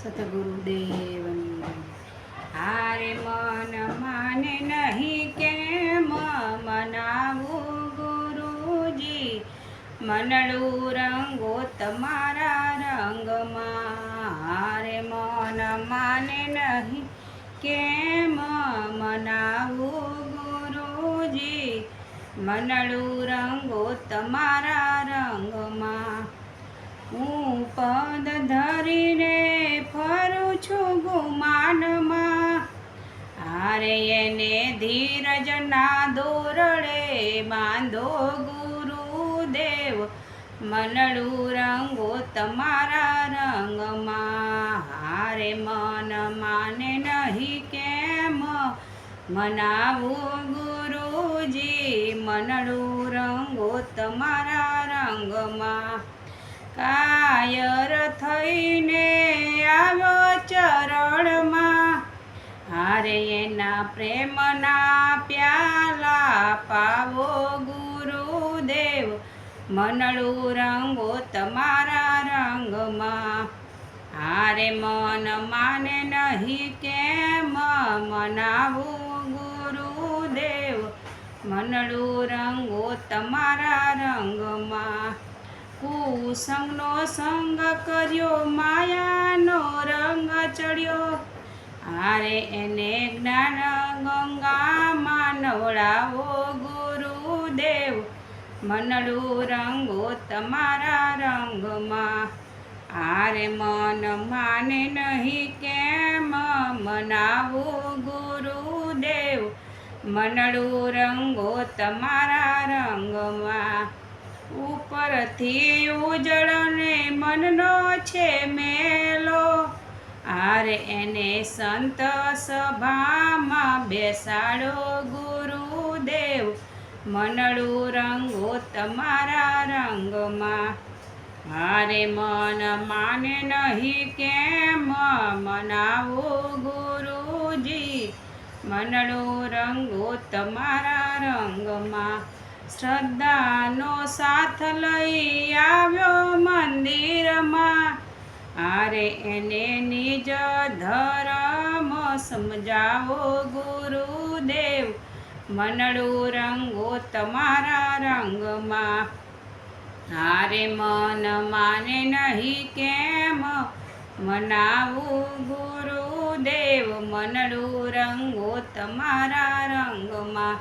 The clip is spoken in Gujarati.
સતગુરુદેવની હારે મન માને નહીં કેમ મનાવું ગુરુજી, મનડું રંગો તમારા રંગમાં. હારે મન માને નહીં કેમ મનાવું ગુરુજી, મનડું રંગો તમારા રંગમાં. હું પદ ધરીને ફરું છું ગુમાનમાં, હારે એને ધીરજના દોરડે બાંધો ગુરુદેવ, મનડું રંગો તમારા રંગમાં. હારે મન માને નહીં કેમ મનાવું ગુરુજી, મનડું રંગો તમારા રંગમાં. કાયર થઈને આવ્યો ચરણમાં, હારે એના પ્રેમના પ્યાલા પાવો ગુરુદેવ, મનડું રંગો તમારા રંગમાં. હારે મન માને નહીં કેમ મનાવું ગુરુદેવ, મનડું રંગો તમારા રંગમાં. કુસંગનો સંગ કર્યો માયાનો રંગ ચડ્યો, હારે એને જ્ઞાન ગંગામાં નવડાવો ગુરુદેવ, મનડું રંગો તમારા રંગમાં. હારે મન માને નહીં કેમ મનાવું ગુરુદેવ, મનડું રંગો તમારા રંગમાં. ઉપરથી ઉજળને મનનો છે મેલો, હારે એને સંત સભામાં બેસાડો ગુરુદેવ, મનડું રંગો તમારા રંગમાં. હારે મન માને નહીં કેમ મનાવો ગુરુજી, મનડું રંગો તમારા રંગમાં. શ્રદ્ધાનો સાથ લઈ આવ્યો મંદિરમાં, હારે એને નિજ ધર્મ સમજાવો ગુરુદેવ, મનડું રંગો તમારા રંગમાં. હારે મન માને નહીં કેમ મનાવું ગુરુદેવ, મનડું રંગો તમારા રંગમાં.